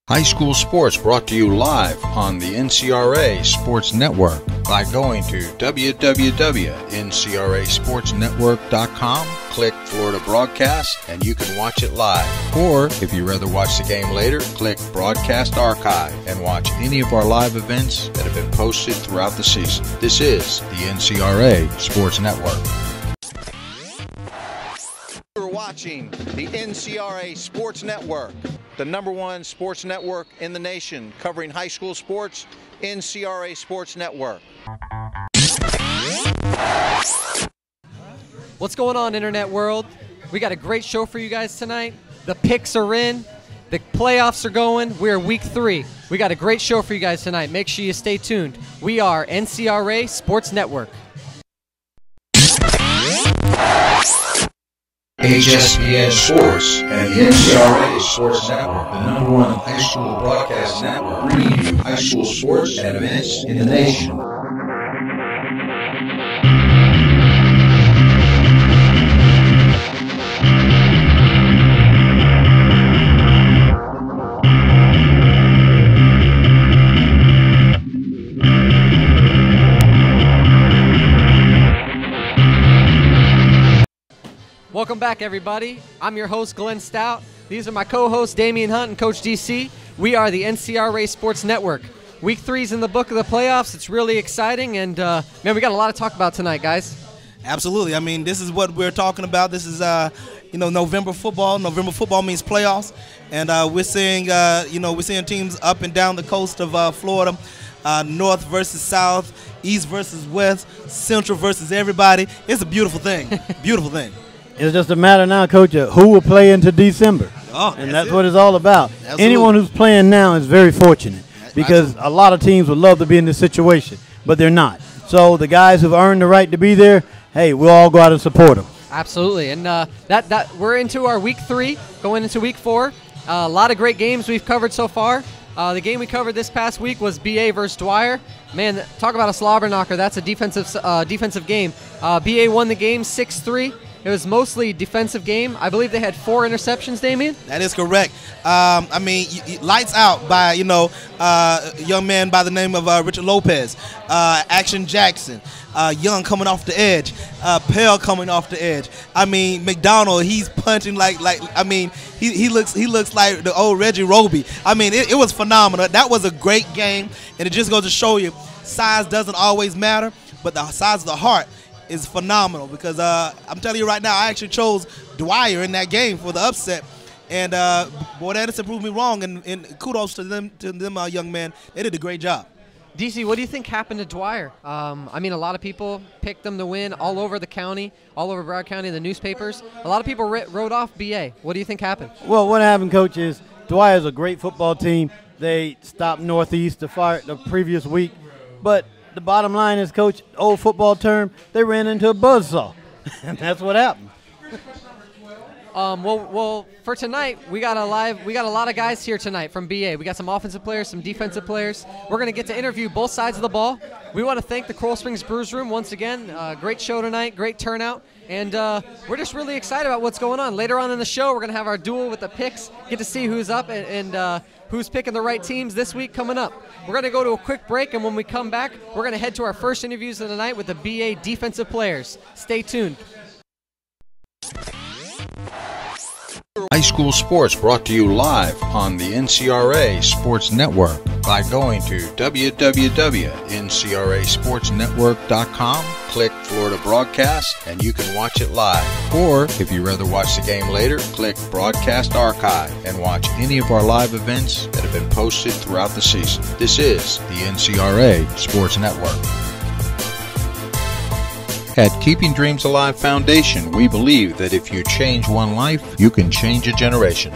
High school sports brought to you live on the NCRA Sports Network by going to www.ncrasportsnetwork.com, click Florida Broadcast, and you can watch it live. Or, if you'd rather watch the game later, click Broadcast Archive and watch any of our live events that have been posted throughout the season. This is the NCRA Sports Network. You're watching the NCRA Sports Network, the #1 sports network in the nation, covering high school sports. NCRA Sports Network. What's going on, internet world? We got a great show for you guys tonight. The picks are in. The playoffs are going. We're week 3. We got a great show for you guys tonight. Make sure you stay tuned. We are NCRA Sports Network. HSPN Sports and the NCRA Sports Network, the #1 high school broadcast network, bringing you high school sports and events in the nation. Welcome back, everybody. I'm your host, Glenn Stout. These are my co-hosts, Damien Hunt and Coach DC. We are the NCRA Sports Network. Week 3's in the book of the playoffs. It's really exciting, and man, we got a lot to talk about tonight, guys. Absolutely. I mean, this is what we're talking about. This is, November football. November football means playoffs, and we're seeing, we're seeing teams up and down the coast of Florida, north versus south, east versus west, central versus everybody. It's a beautiful thing. Beautiful thing. It's just a matter now, Coach, of who will play into December. Oh, and that's what it's all about. Absolutely. Anyone who's playing now is very fortunate because a lot of teams would love to be in this situation, but they're not. So the guys who've earned the right to be there, hey, we'll all go out and support them. Absolutely. And that we're into our week 3, going into week 4. A lot of great games we've covered so far. The game we covered this past week was BA versus DWYER. Man, talk about a slobber knocker. That's a defensive game. BA won the game 6-3. It was mostly defensive game. I believe they had 4 interceptions, Damien? That is correct. Lights out by, a young man by the name of Richard Lopez, Action Jackson, Young coming off the edge, Pell coming off the edge. I mean, Mcdonald, he's punching he looks like the old Reggie Roby. I mean, it was phenomenal. That was a great game, and it just goes to show you size doesn't always matter, but the size of the heart is phenomenal, because I'm telling you right now, I actually chose DWYER in that game for the upset, and boy, that has proved me wrong, and kudos to them young men. They did a great job. DC, what do you think happened to DWYER? I mean, a lot of people picked them to win all over the county, all over Broward County, the newspapers. A lot of people wrote off BA. What do you think happened? Well, what happened, Coach, is DWYER is a great football team. They stopped Northeast the previous week, but the bottom line is, Coach, old football term, they ran into a buzzsaw, and that's what happened. Well, for tonight, we got a lot of guys here tonight from BA. We got some offensive players, some defensive players. We're going to get to interview both sides of the ball. We want to thank the Coral Springs Brews Room once again. Great show tonight, great turnout, and we're just really excited about what's going on. Later on in the show, we're going to have our duel with the picks, get to see who's up and who's picking the right teams this week coming up. We're going to go to a quick break, and when we come back, we're going to head to our first interviews of the night with the BA defensive players. Stay tuned. High school sports brought to you live on the NCRA Sports Network by going to www.ncrasportsnetwork.com, click Florida Broadcast, and you can watch it live. Or, if you'd rather watch the game later, click Broadcast Archive and watch any of our live events that have been posted throughout the season. This is the NCRA Sports Network. At Keeping Dreams Alive Foundation, we believe that if you change one life, you can change a generation.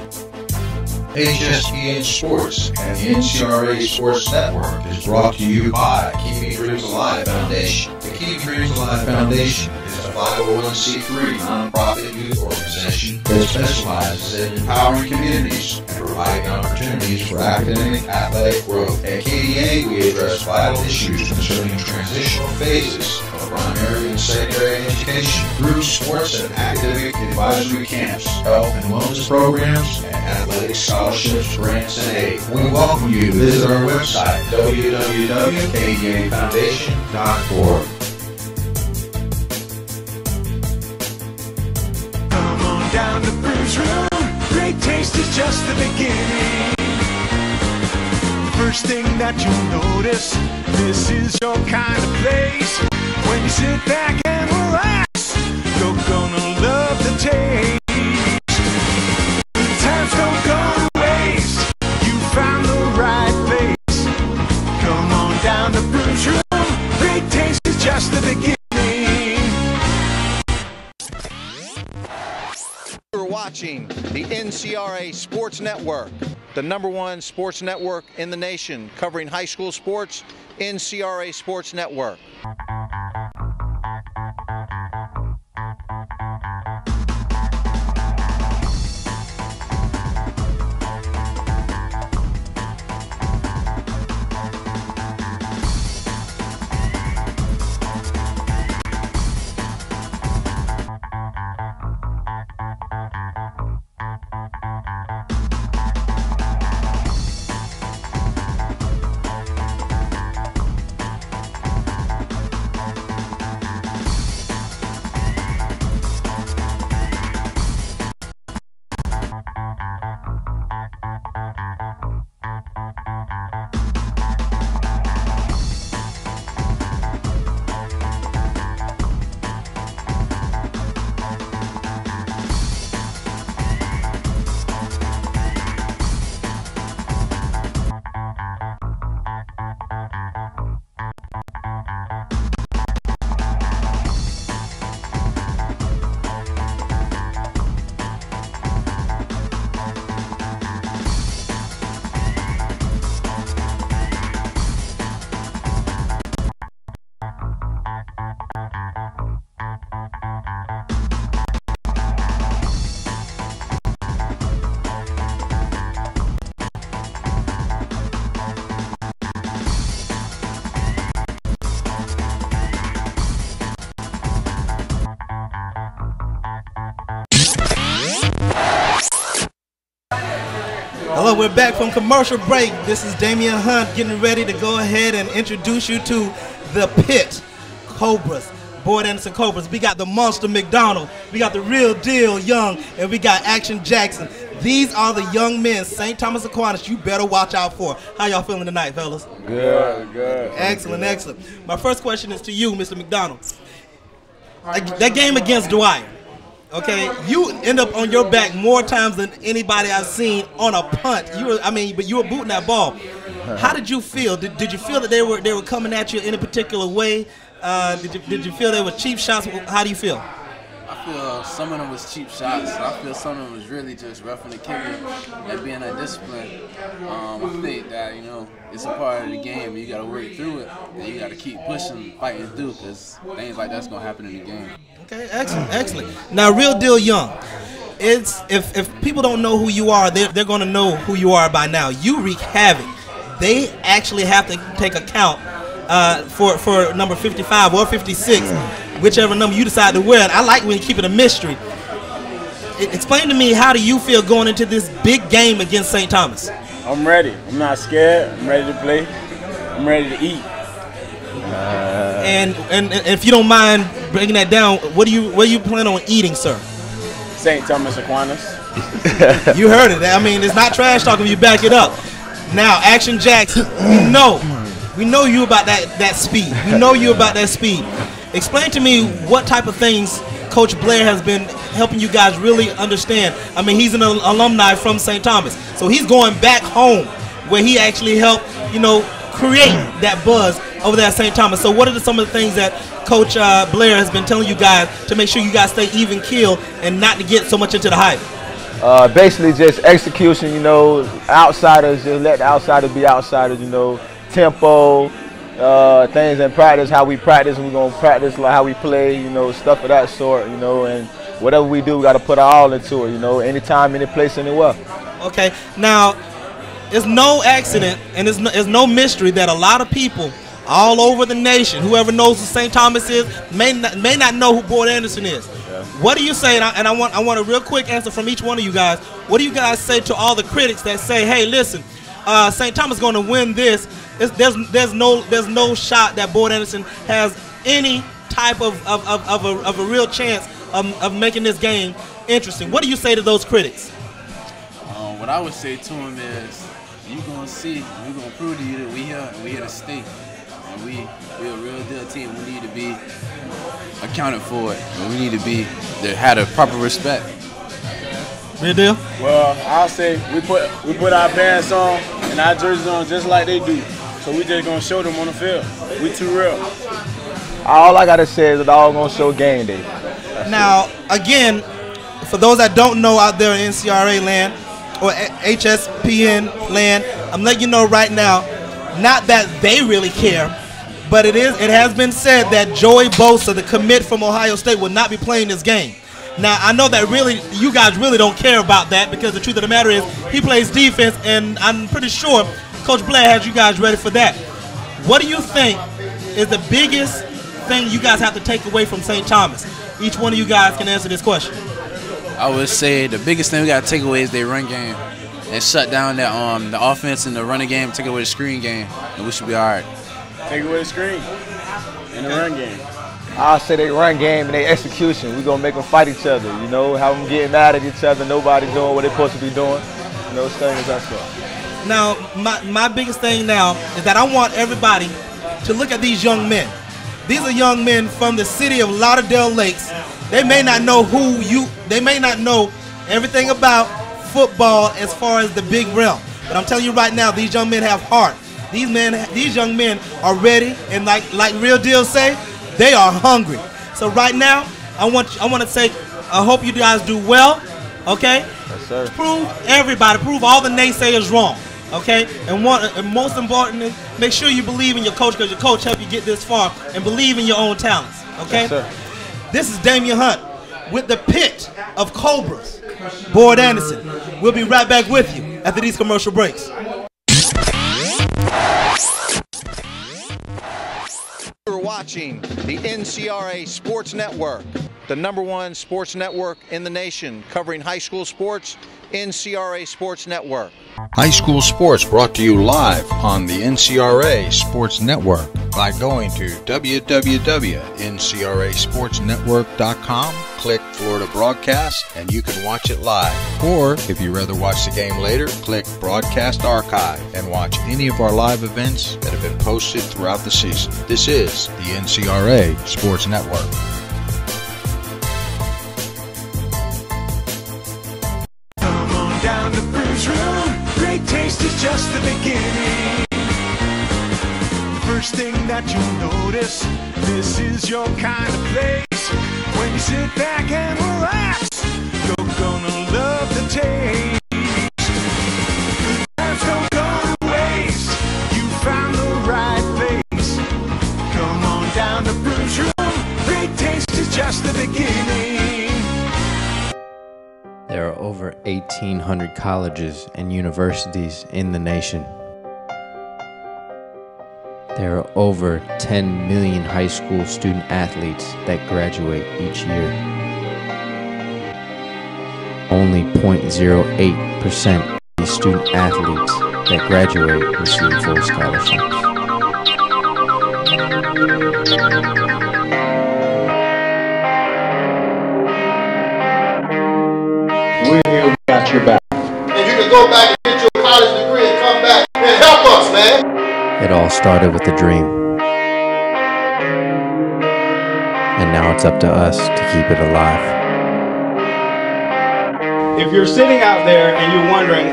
HSPN Sports and the NCRA Sports Network is brought to you by Keeping Dreams Alive Foundation. The Keeping Dreams Alive Foundation is a 501c3 nonprofit youth organization that specializes in empowering communities and providing opportunities for academic athletic growth. At KDA, we address vital issues concerning transitional phases of primary primary and secondary education through sports and academic advisory camps, health and wellness programs, and athletic scholarships, grants, and aid. We welcome you to visit our website, www.kdafoundation.org. Come on down to Brews Room. Great taste is just the beginning. First thing that you'll notice, this is your kind of place. When you sit back and relax, you're gonna love the taste. Times don't go to waste. You found the right place. Come on down to Brews Room. Great taste is just the beginning. You're watching the NCRA Sports Network, the #1 sports network in the nation, covering high school sports. NCRA Sports Network. Hello, we're back from commercial break. This is Damien Hunt getting ready to go ahead and introduce you to the Pit Cobras, Boyd Anderson Cobras. We got the Monster Mcdonald, we got the Real Deal Young, and we got Action Jackson. These are the young men, St. Thomas Aquinas, you better watch out for. How y'all feeling tonight, fellas? Good, good. Excellent, excellent. My first question is to you, Mr. McDonald. That game against DWYER, okay, you end up on your back more times than anybody I've seen on a punt. But you were booting that ball. How did you feel? Did you feel that they were coming at you in a particular way? Did you feel they were cheap shots? How do you feel? I feel some of them was cheap shots. I feel some of them was really just roughing the kicker and being that discipline. I think that, you know, it's a part of the game. You got to work through it, and you got to keep pushing, fighting through, because things like that's going to happen in the game. Okay, excellent, excellent. Now, Real Deal Young, if people don't know who you are, they're going to know who you are by now. You wreak havoc. They actually have to take account for number 55 or 56, whichever number you decide to wear. I like when you keep it a mystery. Explain to me, how do you feel going into this big game against St. Thomas? I'm ready. I'm not scared. I'm ready to play. I'm ready to eat. And if you don't mind breaking that down, where do you plan on eating, sir? St. Thomas Aquinas. You heard it. I mean, it's not trash talking if you back it up. Now, Action Jackson, we know you about that speed. We know you about that speed. Explain to me what type of things Coach Blair has been helping you guys really understand. I mean, he's an alumni from St. Thomas, so he's going back home where he actually helped, create that buzz over there at St. Thomas. So what are some of the things that Coach Blair has been telling you guys to make sure you guys stay even keel and not to get so much into the hype? Basically just execution, outsiders, just let the outsiders be outsiders, tempo, things in practice, how we practice, we're going to practice like how we play, stuff of that sort, and whatever we do, we got to put our all into it, anytime, any place, anywhere. Okay, now, it's no accident and it's no mystery that a lot of people all over the nation. Whoever knows who St. Thomas is may not know who Boyd Anderson is. Yeah. What do you say? And I want a real quick answer from each one of you guys. What do you guys say to all the critics that say, "Hey, listen, St. Thomas is going to win this. There's no shot that Boyd Anderson has any type of a real chance of making this game interesting." What do you say to those critics? What I would say to them is, you're going to see, we're going to prove to you that we here to stay. And we're a real deal team. We need to be accounted for it. And we need to be, have a proper respect. Real deal? Well, I'll say we put our pants on and our jerseys on just like they do. So we just going to show them on the field. We too real. All I got to say is it's all going to show game day. Now, again, for those that don't know out there in NCRA land or HSPN land, I'm letting you know right now, not that they really care, but it has been said that Joey Bosa, the commit from Ohio State, will not be playing this game. Now, I know that really you guys really don't care about that, because the truth of the matter is he plays defense, and I'm pretty sure Coach Blair has you guys ready for that. What do you think is the biggest thing you guys have to take away from St. Thomas? Each one of you guys can answer this question. I would say the biggest thing we got to take away is their run game and shut down that the offense and the running game, take away the screen game, and we should be all right. Take away the screen and the run game. I'll say they run game and they execution. We're going to make them fight each other, you know, have them getting mad at each other, nobody doing what they're supposed to be doing. You know, things like that. Now, my biggest thing now is that I want everybody to look at these young men. These are young men from the city of Lauderdale Lakes. They may not know they may not know everything about football as far as the big realm. But I'm telling you right now, these young men have heart. These young men are ready, and like Real Deal say, they are hungry. So right now, I want to say, I hope you guys do well, okay? Yes, sir. Prove all the naysayers wrong, okay? And most importantly, make sure you believe in your coach, because your coach helped you get this far, and believe in your own talents, okay? Yes, sir. This is Damien Hunt with the pit of Cobras, Boyd Anderson. We'll be right back with you after these commercial breaks. You're watching the NCRA Sports Network, the #1 sports network in the nation, covering high school sports. NCRA Sports Network. High school sports brought to you live on the NCRA Sports Network by going to www.ncrasportsnetwork.com, click Florida Broadcast, and you can watch it live. Or, if you'd rather watch the game later, click Broadcast Archive and watch any of our live events that have been posted throughout the season. This is the NCRA Sports Network. Down the Bruce Room, great taste is just the beginning. First thing that you'll notice, this is your kind of place. When you sit back and relax, you're gonna love the taste. Good times don't go to waste, you found the right place. Come on down to Bruce Room, great taste is just the beginning. There are over 1,800 colleges and universities in the nation. There are over 10 million high school student athletes that graduate each year. Only 0.08% of these student athletes that graduate receive full scholarships. We're here, we got your back. And you can go back and get your college degree and come back and help us, man. It all started with a dream. And now it's up to us to keep it alive. If you're sitting out there and you're wondering,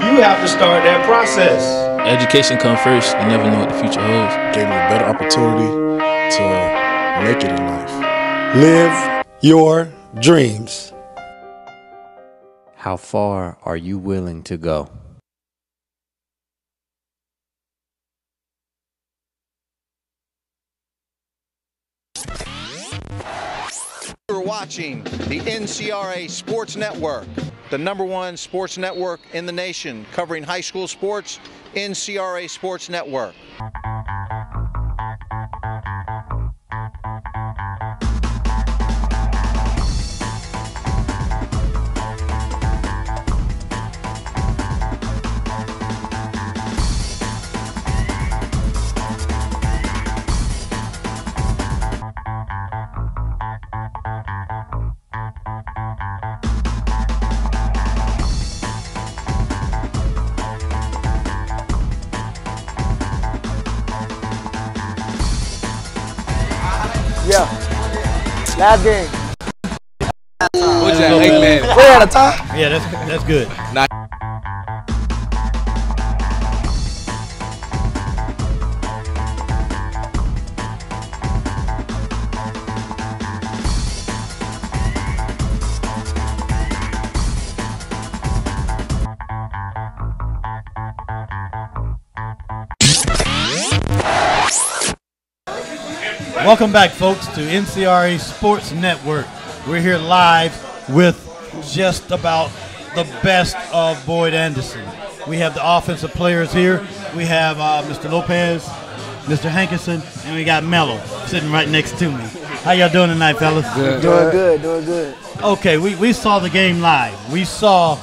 you have to start that process. Education comes first. You never know what the future holds. Gave me a better opportunity to make it in life. Live your dreams. How far are you willing to go? You're watching the NCRA Sports Network, the #1 sports network in the nation, covering high school sports. NCRA Sports Network. Last game. What's that? Hey, man. We're out of time. Yeah, that's good. Welcome back, folks, to NCRA Sports Network. We're here live with just about the best of Boyd Anderson. We have the offensive players here. We have Mr. Lopez, Mr. Hankerson, and we got Mello sitting right next to me. How y'all doing tonight, fellas? Good. Doing good, doing good. Okay, we saw the game live. We saw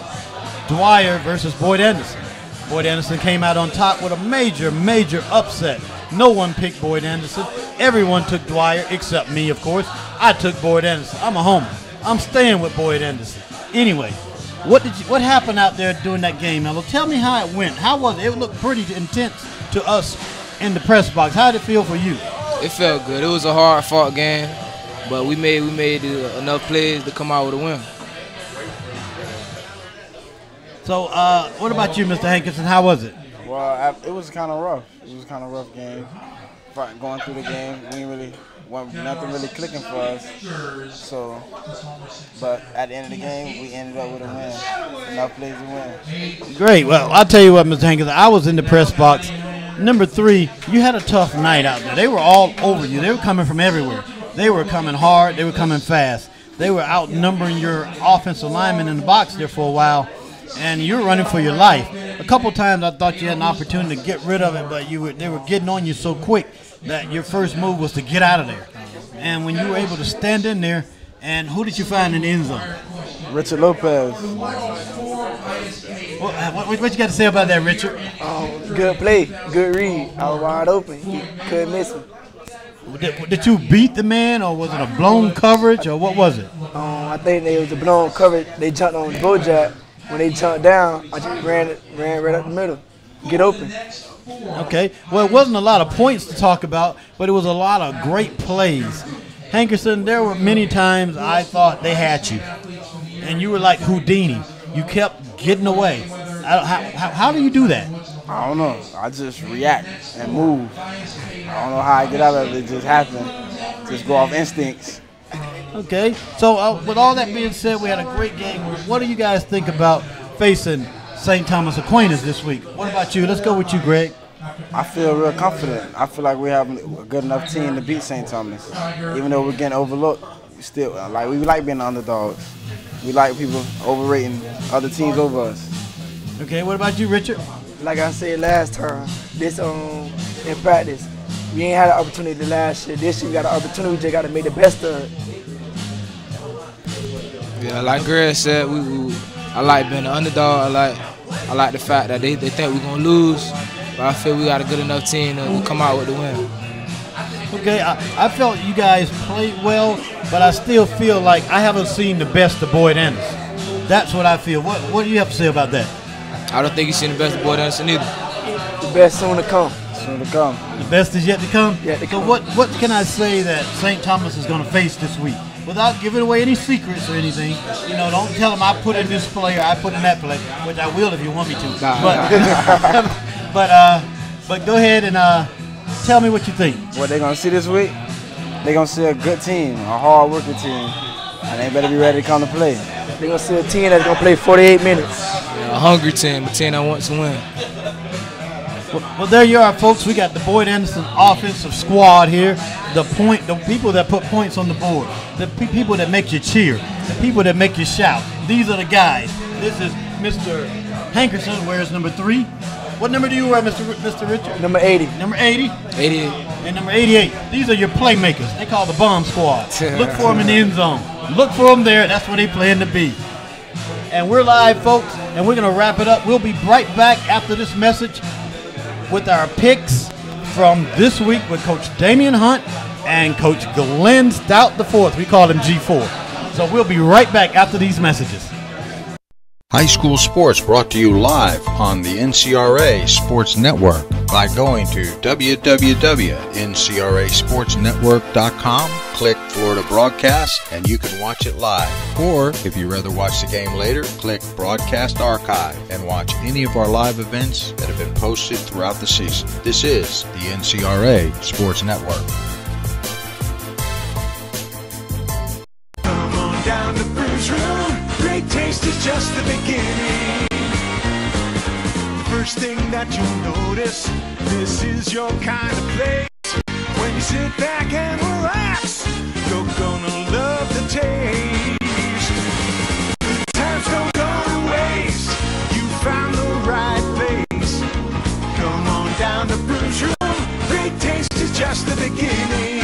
DWYER versus Boyd Anderson. Boyd Anderson came out on top with a major upset. No one picked Boyd Anderson. Everyone took DWYER except me, of course. I took Boyd Anderson. I'm a homer. I'm staying with Boyd Anderson. Anyway, what happened out there during that game, Mello? Tell me how it went. How was it? It looked pretty intense to us in the press box. How did it feel for you? It felt good. It was a hard-fought game, but we made enough plays to come out with a win. So, what about you, Mr. Hankerson? How was it? Well, it was kind of rough. It was kind of rough game. Going through the game, nothing really clicking for us. So, but at the end of the game, we ended up with a win. Enough plays to win. Great. Well, I'll tell you what, Mr. Hankerson. I was in the press box. Number 3, you had a tough night out there. They were all over you. They were coming from everywhere. They were coming hard. They were coming fast. They were outnumbering your offensive linemen in the box there for a while. And you were running for your life. A couple times I thought you had an opportunity to get rid of it, but they were getting on you so quick that your first move was to get out of there. And when you were able to stand in there, and who did you find in the end zone? Richard Lopez. What you got to say about that, Richard? Good play, good read. I was wide open. He couldn't miss him. Did you beat the man, or was it a blown coverage, or what was it? I think it was a blown coverage. They jumped on the Bojack. When they jumped down, I just ran right up the middle, get open. Okay. Well, it wasn't a lot of points to talk about, but it was a lot of great plays. Hankerson, there were many times I thought they had you, and you were like Houdini. You kept getting away. How do you do that? I don't know. I just react and move. I don't know how I get out of it. It just happened. Just go off instincts. Okay, so with all that being said, we had a great game. What do you guys think about facing St. Thomas Aquinas this week? What about you? Let's go with you, Greg. I feel real confident. I feel like we have a good enough team to beat St. Thomas. Even though we're getting overlooked, we like being the underdogs. We like people overrating other teams over us. Okay, what about you, Richard? Like I said last time, in practice, we ain't had an opportunity last year. This year we got an opportunity. We just got to make the best of it. Yeah, like Greg said, I like being the underdog. I like the fact that they think we're gonna lose, but I feel we got a good enough team to come out with the win. Okay, I felt you guys played well, but I still feel like I haven't seen the best of Boyd Anderson. That's what I feel. What do you have to say about that? I don't think you've seen the best of Boyd Anderson either. The best soon to come. Soon to come. The best is yet to come? Yet to come. So what can I say that St. Thomas is going to face this week? Without giving away any secrets or anything, don't tell them I put in this play or I put in that play, which I will if you want me to. But go ahead and tell me what you think. What they're going to see this week? They're going to see a good team, a hard-working team, and they better be ready to come to play. They're going to see a team that's going to play 48 minutes. Yeah, a hungry team, a team that wants to win. Well, there you are, folks. We got the Boyd Anderson offensive squad here. The people that put points on the board, the people that make you cheer, the people that make you shout. These are the guys. This is Mr. Hankerson, wears number 3. What number do you wear, Mr. Richard? Number 80. Number 80? 88. And number 88. These are your playmakers. They call the bomb squad. Look for them in the end zone. Look for them there. That's where they plan to be. And we're live, folks, and we're going to wrap it up. We'll be right back after this message with our picks from this week with Coach Damien Hunt and Coach Glenn Stout IV. We call him G4. So we'll be right back after these messages. High school sports brought to you live on the NCRA Sports Network by going to www.ncrasportsnetwork.com, click Florida Broadcast, and you can watch it live. Or, if you'd rather watch the game later, click Broadcast Archive and watch any of our live events that have been posted throughout the season. This is the NCRA Sports Network. Come on down to Bruce Room. Great taste is just the beginning. First thing that you'll notice, this is your kind of place. When you sit back and relax, you're gonna love the taste. Times don't go to waste. You found the right place. Come on down to Bruce Room. Great taste is just the beginning.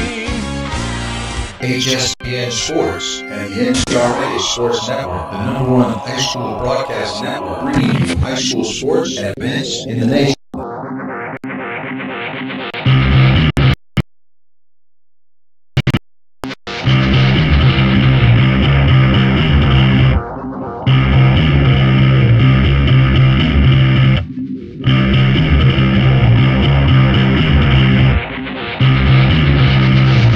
HSPN Sports and the NCRA Sports Network, the #1 high school broadcast network, bringing you high school sports and events in the nation.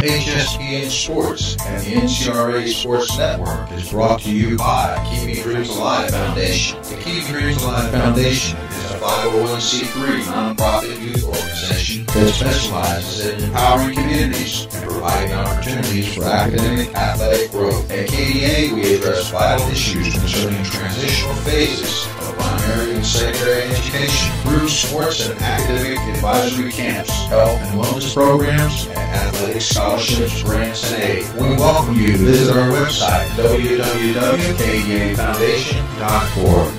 HSPN Sports and the NCRA Sports Network is brought to you by Keeping Dreams Alive Foundation. The Keeping Dreams Alive Foundation is a 501c3 nonprofit youth organization that specializes in empowering communities and providing opportunities for academic athletic growth. At KDA, we address vital issues concerning transitional phases of primary and secondary education, through sports and academic advisory camps, health and wellness programs, and athletic scholarships, grants, and aid. We welcome you to visit our website, www.kdafoundation.org.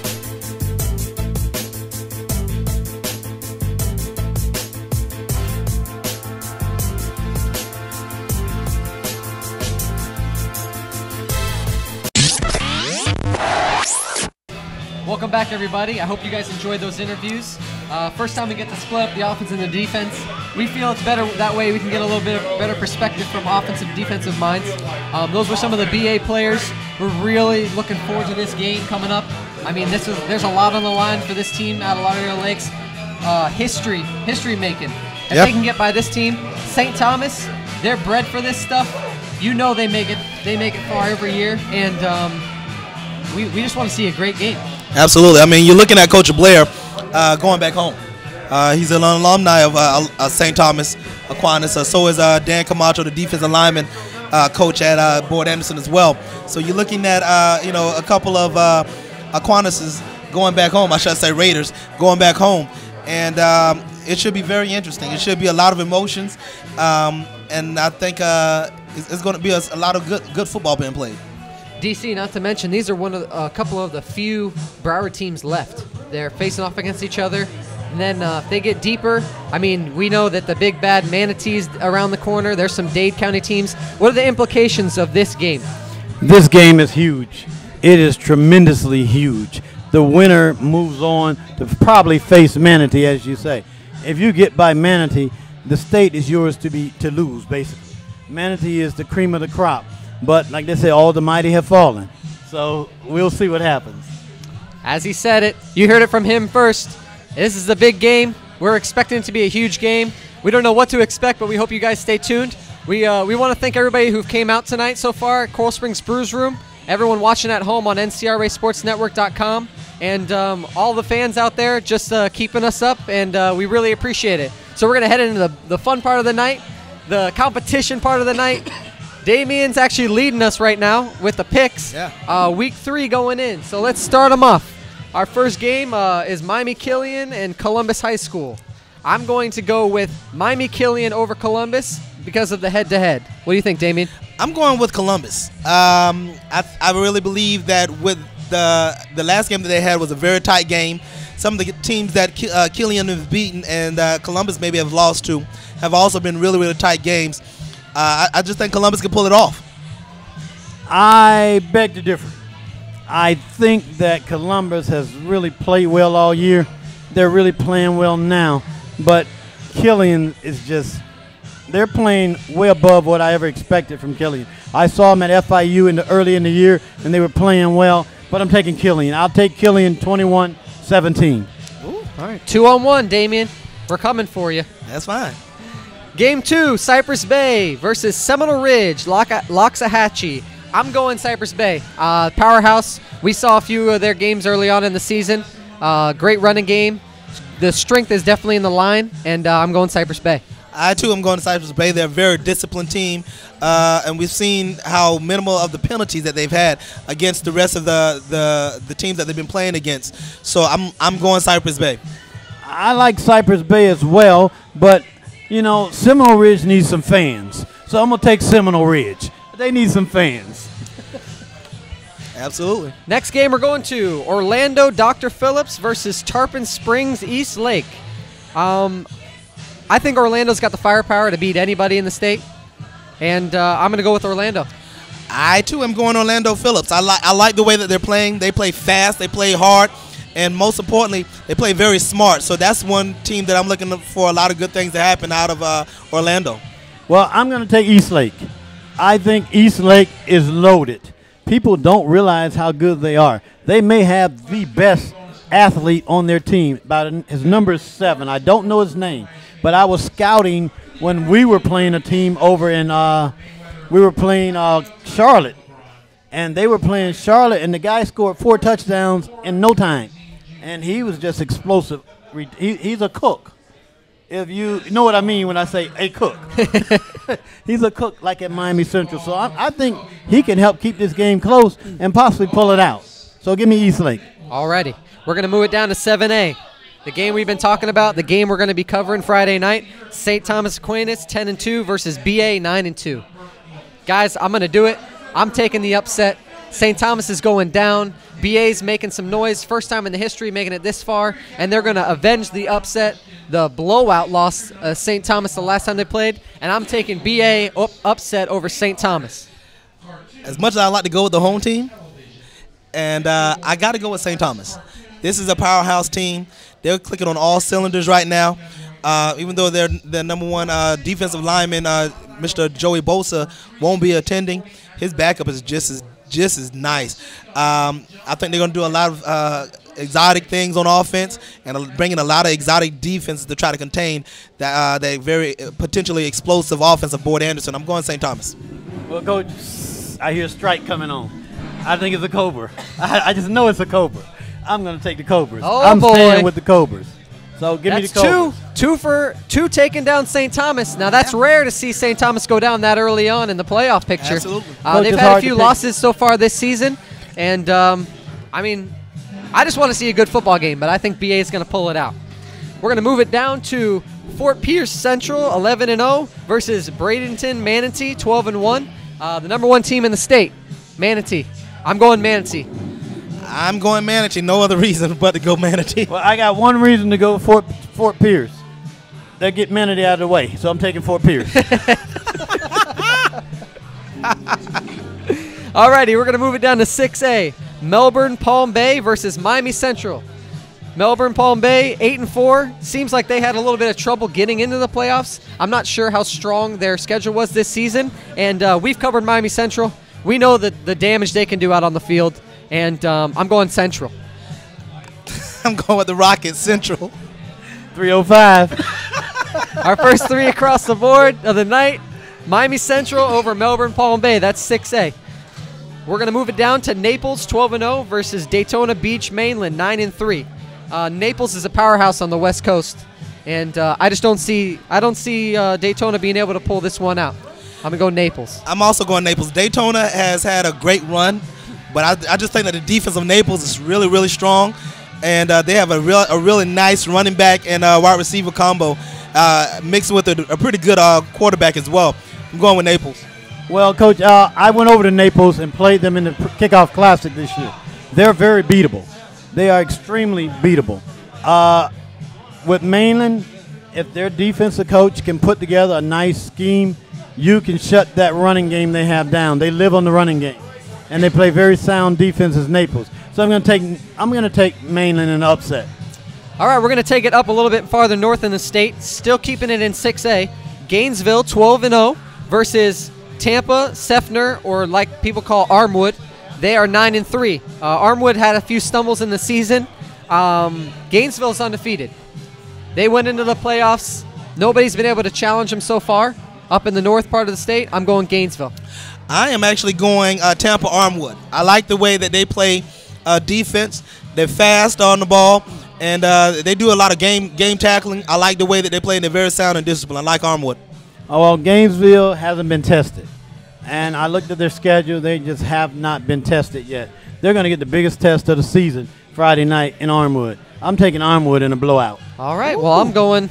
Welcome back, everybody. I hope you guys enjoyed those interviews. First time we get to split up the offense and the defense. We feel it's better that way. We can get a little bit of better perspective from offensive, defensive minds. Those were some of the BA players. We're really looking forward to this game coming up. I mean, there's a lot on the line for this team out of Lauderdale Lakes. History making. If they can get by this team, St. Thomas, they're bred for this stuff. You know they make it far every year, and we just want to see a great game. Absolutely. I mean, you're looking at Coach Blair going back home. He's an alumni of St. Thomas Aquinas. So is Dan Camacho, the defensive lineman coach at Boyd Anderson as well. So you're looking at a couple of Aquinas going back home. I should say Raiders going back home, and it should be very interesting. It should be a lot of emotions, and I think it's going to be a lot of good football being played. DC, not to mention, these are a couple of the few Broward teams left. They're facing off against each other. And then if they get deeper, I mean, we know that the big bad Manatees around the corner. There's some Dade County teams. What are the implications of this game? This game is huge. It is tremendously huge. The winner moves on to probably face Manatee, as you say. If you get by Manatee, the state is yours to lose, basically. Manatee is the cream of the crop. But like they say, all the mighty have fallen. So we'll see what happens. As he said it, you heard it from him first. This is the big game. We're expecting it to be a huge game. We don't know what to expect, but we hope you guys stay tuned. We want to thank everybody who came out tonight so far at Coral Springs Brews Room, everyone watching at home on ncrasportsnetwork.com, and all the fans out there just keeping us up, and we really appreciate it. So we're going to head into the fun part of the night, the competition part of the night. Damien's actually leading us right now with the picks. Yeah. Week 3 going in. So let's start them off. Our first game is Miami-Killian and Columbus High School. I'm going to go with Miami-Killian over Columbus because of the head-to-head. What do you think, Damien? I'm going with Columbus. I really believe that with the last game that they had was a very tight game. Some of the teams that Killian has beaten and Columbus maybe have lost to have also been really, really tight games. I just think Columbus can pull it off. I beg to differ. I think that Columbus has really played well all year. They're really playing well now. But Killian is just, they're playing way above what I ever expected from Killian. I saw them at FIU early in the year, and they were playing well. but I'm taking Killian. I'll take Killian 21-17. All right, 2-on-1, Damien. We're coming for you. That's fine. Game 2, Cypress Bay versus Seminole Ridge, Loxahatchee. I'm going Cypress Bay. Powerhouse. We saw a few of their games early on in the season. Great running game. The strength is definitely in the line, and I'm going Cypress Bay. I, too, am going to Cypress Bay. They're a very disciplined team, and we've seen how minimal of the penalties that they've had against the rest of the teams that they've been playing against. So I'm going Cypress Bay. I like Cypress Bay as well, but, you know, Seminole Ridge needs some fans. So I'm going to take Seminole Ridge. They need some fans. Absolutely. Next game we're going to Orlando Dr. Phillips versus Tarpon Springs East Lake. I think Orlando's got the firepower to beat anybody in the state, and I'm going to go with Orlando. I, too, am going Orlando Phillips. I like the way that they're playing. They play fast. They play hard. And most importantly, they play very smart. So that's one team that I'm looking for a lot of good things to happen out of Orlando. Well, I'm going to take East Lake. I think East Lake is loaded. People don't realize how good they are. They may have the best athlete on their team. His number is 7. I don't know his name. But I was scouting when we were playing a team over in Charlotte. And they were playing Charlotte, and the guy scored 4 touchdowns in no time. And he was just explosive. He's a cook. If you know what I mean when I say a cook. He's a cook like at Miami Central. So I think he can help keep this game close and possibly pull it out. So give me East Lake. Alrighty. We're going to move it down to 7A. The game we've been talking about, the game we're going to be covering Friday night, St. Thomas Aquinas 10-2 versus BA 9-2. Guys, I'm going to do it. I'm taking the upset. St. Thomas is going down. BA's making some noise. First time in the history making it this far, and they're going to avenge the upset. The blowout loss St. Thomas the last time they played, and I'm taking BA upset over St. Thomas. As much as I like to go with the home team, and I got to go with St. Thomas. This is a powerhouse team. They're clicking on all cylinders right now. Even though their number one defensive lineman, Mr. Joey Bosa, won't be attending, his backup is just as nice. I think they're going to do a lot of exotic things on offense and bring in a lot of exotic defenses to try to contain that very potentially explosive offense of Boyd Anderson. I'm going St. Thomas. Well, Coach, I hear a strike coming on. I think it's a Cobra. I just know it's a Cobra. I'm going to take the Cobras. Oh, I'm boy. staying with the Cobras. So give me the Cobras. That's two taking down St. Thomas. Now, that's rare to see St. Thomas go down that early on in the playoff picture. Absolutely. They've had a few losses so far this season. And, I mean, I just want to see a good football game, but I think BA is going to pull it out. We're going to move it down to Fort Pierce Central 11-0 versus Bradenton Manatee 12-1. The number 1 team in the state, Manatee. I'm going Manatee. I'm going Manatee. No other reason but to go Manatee. Well, I got one reason to go Fort Pierce. They get Manatee out of the way, so I'm taking Fort Pierce. Alrighty, we're going to move it down to 6A. Melbourne Palm Bay versus Miami Central. Melbourne Palm Bay 8-4. Seems like they had a little bit of trouble getting into the playoffs. I'm not sure how strong their schedule was this season, and we've covered Miami Central. We know the damage they can do out on the field, and I'm going Central. I'm going with the Rockets Central. 305. Our first 3 across the board of the night. Miami Central over Melbourne Palm Bay. That's 6A. We're going to move it down to Naples 12-0 versus Daytona Beach Mainland 9-3. Naples is a powerhouse on the West Coast, and I don't see Daytona being able to pull this one out. I'm going to go Naples. I'm also going Naples. Daytona has had a great run, but I just think that the defense of Naples is really, really strong, and they have a really nice running back and wide receiver combo mixed with a pretty good quarterback as well. I'm going with Naples. Well, Coach, I went over to Naples and played them in the Kickoff Classic this year. They're very beatable. They are extremely beatable. With Mainland, if their defensive coach can put together a nice scheme, you can shut that running game they have down. They live on the running game, and they play very sound defense as Naples. So I'm going to take Mainland in an upset. All right, we're going to take it up a little bit farther north in the state, still keeping it in 6A. Gainesville 12-0 versus Tampa, Seffner, or like people call Armwood, They are 9-3. Armwood had a few stumbles in the season. Gainesville's undefeated. They went into the playoffs. Nobody's been able to challenge them so far. Up in the north part of the state, I'm going Gainesville. I am actually going Tampa Armwood. I like the way that they play defense. They're fast on the ball, and they do a lot of game tackling. I like the way that they play, and they're very sound and disciplined. I like Armwood. Oh, well, Gainesville hasn't been tested. And I looked at their schedule. They just have not been tested yet. They're going to get the biggest test of the season Friday night in Armwood. I'm taking Armwood in a blowout. All right, well, I'm going.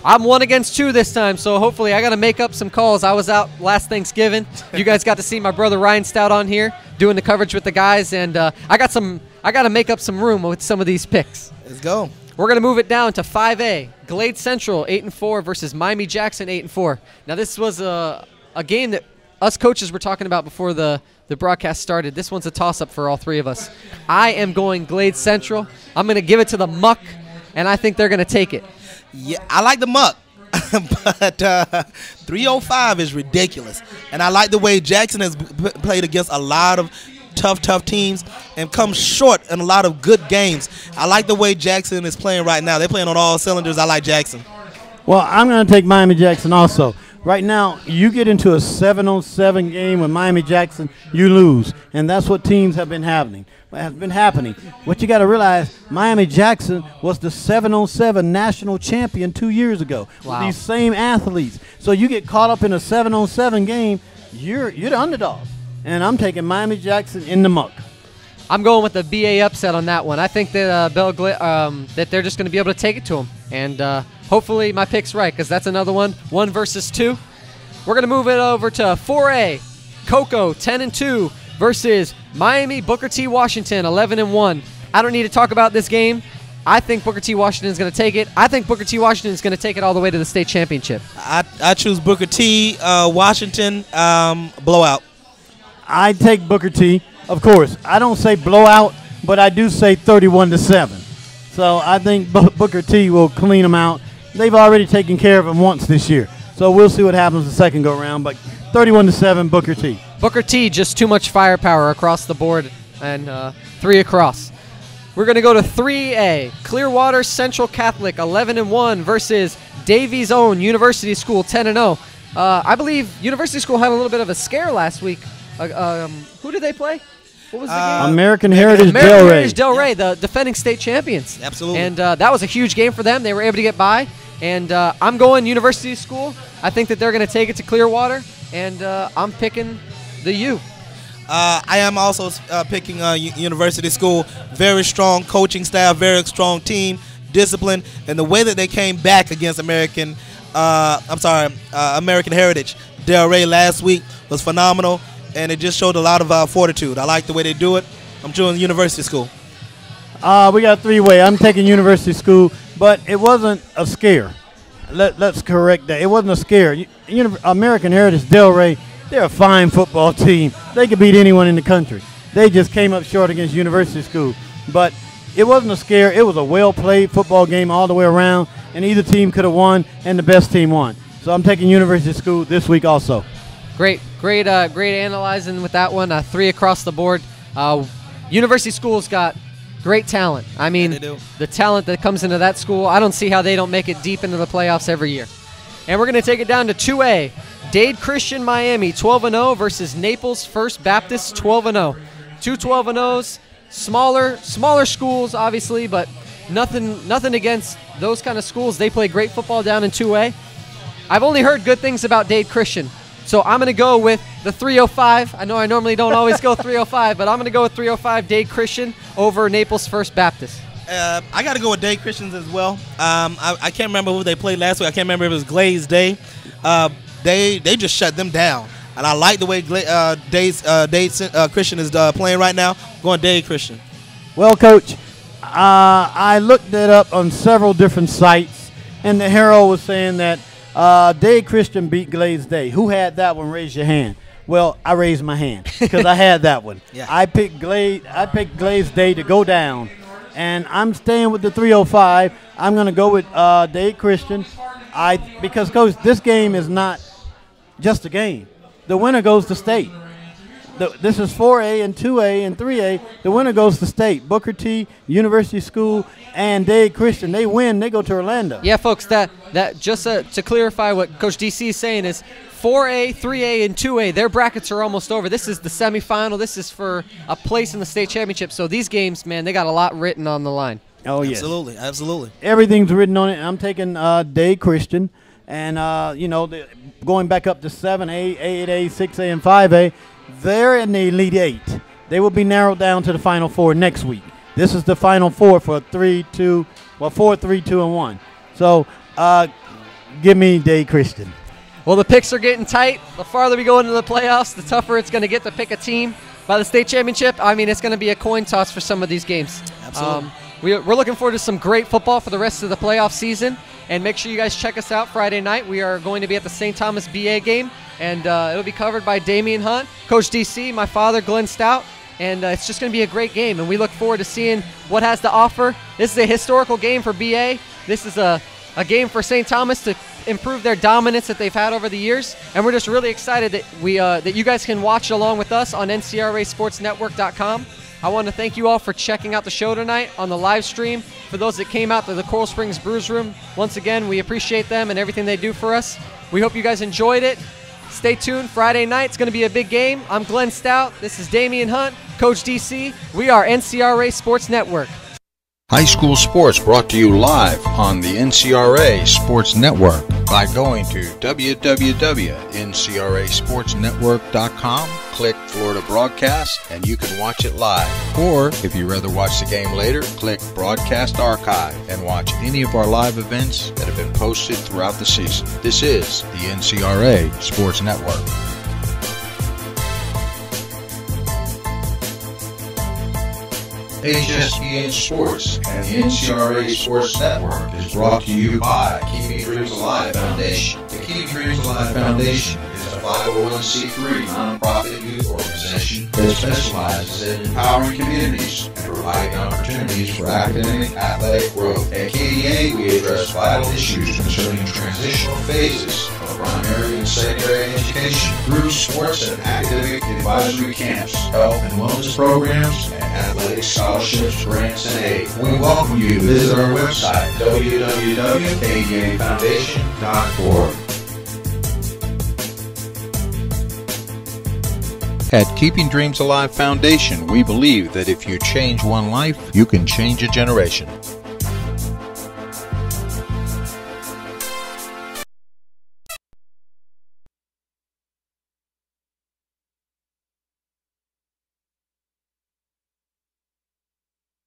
I'm 1 against 2 this time, so hopefully I got to make up some calls. I was out last Thanksgiving. You guys got to see my brother Ryan Stout on here doing the coverage with the guys, and I got to make up some room with some of these picks. Let's go. We're going to move it down to 5A. Glade Central 8-4 versus Miami Jackson 8-4. Now this was a game that us coaches were talking about before the broadcast started. This one's a toss-up for all three of us. I am going Glade Central. I'm going to give it to the Muck, and I think they're going to take it. Yeah, I like the Muck, but 305 is ridiculous. And I like the way Jackson has played against a lot of tough teams and come short in a lot of good games. I like the way Jackson is playing right now. They're playing on all cylinders. I like Jackson. Well, I'm going to take Miami Jackson also. Right now, you get into a 7-on-7 game with Miami Jackson, you lose. And that's what teams have been happening. What you got to realize, Miami Jackson was the 7-on-7 national champion 2 years ago. Wow. With these same athletes. So you get caught up in a 7-on-7 game, you're the underdog. And I'm taking Miami Jackson in the Muck. I'm going with the BA upset on that one. I think that that they're just going to be able to take it to them. And hopefully my pick's right, because that's another one. 1 versus 2. We're going to move it over to 4A. Cocoa 10-2 versus Miami Booker T. Washington 11-1. I don't need to talk about this game. I think Booker T. Washington is going to take it. I think Booker T. Washington is going to take it all the way to the state championship. I choose Booker T. Washington blowout. I take Booker T. Of course, I don't say blowout, but I do say 31-7. So I think Booker T will clean them out. They've already taken care of them once this year. So we'll see what happens the second go around. But 31-7, Booker T. Booker T, just too much firepower across the board, and 3 across. We're going to go to 3A. Clearwater Central Catholic 11-1 versus Davies' own University School 10-0. I believe University School had a little bit of a scare last week. Who did they play? What was the game? American Heritage Delray, the defending state champions. Absolutely. And that was a huge game for them. They were able to get by. And I'm going University School. I think that they're going to take it to Clearwater. And I'm picking the U. I am also picking University School. Very strong coaching staff, very strong team, discipline. And the way that they came back against American Heritage Delray last week was phenomenal. And it just showed a lot of fortitude. I like the way they do it. I'm choosing University School. We got a 3-way. I'm taking University School, but it wasn't a scare. Let's correct that. It wasn't a scare. American Heritage Delray, they're a fine football team. They could beat anyone in the country. They just came up short against University School. But it wasn't a scare. It was a well-played football game all the way around, and either team could have won, and the best team won. So I'm taking University School this week also. Great analyzing with that one. 3 across the board. University School's got great talent. I mean, the talent that comes into that school, I don't see how they don't make it deep into the playoffs every year. And we're going to take it down to 2A. Dade Christian Miami 12-0 versus Naples First Baptist 12-0. 2 12-0s, smaller schools obviously, but nothing against those kind of schools. They play great football down in 2A. I've only heard good things about Dade Christian. So I'm going to go with the 305. I know I normally don't always go 305, but I'm going to go with 305 Dade Christian over Naples First Baptist. I got to go with Dade Christians as well. I can't remember who they played last week. I can't remember if it was Glaze Day. They just shut them down. And I like the way Dade Christian is playing right now. Going Dade Christian. Well, Coach, I looked it up on several different sites, and the Herald was saying that Dade Christian beat Glaze Day. Who had that one? Raise your hand. Well, I raised my hand because I had that one. Yeah. I picked Glaze Day to go down, and I'm staying with the 305. I'm going to go with Dade Christian. Because, Coach, this game is not just a game. The winner goes to state. this is 4A and 2A and 3A. The winner goes to state. Booker T, University School, and Dade Christian. They win. They go to Orlando. Yeah, folks. That just to clarify what Coach DC is saying is 4A, 3A, and 2A. Their brackets are almost over. This is the semifinal. This is for a place in the state championship. So these games, man, they got a lot written on the line. Oh yes, absolutely, absolutely. Everything's written on it. I'm taking Dade Christian, and going back up to 7A, 8A, 6A, and 5A. They're in the Elite 8. They will be narrowed down to the Final Four next week. This is the Final Four for 4, 3, 2, and 1. So give me Dade Christian. Well, the picks are getting tight. The farther we go into the playoffs, the tougher it's going to get to pick a team by the state championship. I mean, it's going to be a coin toss for some of these games. Absolutely. We're looking forward to some great football for the rest of the playoff season. And make sure you guys check us out Friday night. We are going to be at the St. Thomas BA game, and it'll be covered by Damien Hunt, Coach DC, my father, Glenn Stout. And it's just going to be a great game, and we look forward to seeing what has to offer. This is a historical game for BA. This is a game for St. Thomas to improve their dominance that they've had over the years. And we're just really excited that that you guys can watch along with us on ncrasportsnetwork.com. I want to thank you all for checking out the show tonight on the live stream. For those that came out to the Coral Springs Brews Room, once again, we appreciate them and everything they do for us. We hope you guys enjoyed it. Stay tuned. Friday night, it's going to be a big game. I'm Glenn Stout. This is Damien Hunt, Coach DC. We are NCRA Sports Network. High school sports brought to you live on the NCRA Sports Network by going to www.ncrasportsnetwork.com. Click Florida Broadcast and you can watch it live. Or if you'd rather watch the game later, click Broadcast Archive and watch any of our live events that have been posted throughout the season. This is the NCRA Sports Network. HSPN Sports and the NCRA Sports Network is brought to you by Keeping Dreams Alive Foundation. The Keeping Dreams Alive Foundation is a 501c3 nonprofit youth organization that specializes in empowering communities and providing opportunities for academic athletic growth. At KDA, we address vital issues concerning transitional phases of primary and secondary education through sports and academic advisory camps, health and wellness programs, and athletic scholarships, grants, and aid. We welcome you to visit our website, www.kdafoundation.org. At Keeping Dreams Alive Foundation, we believe that if you change one life, you can change a generation.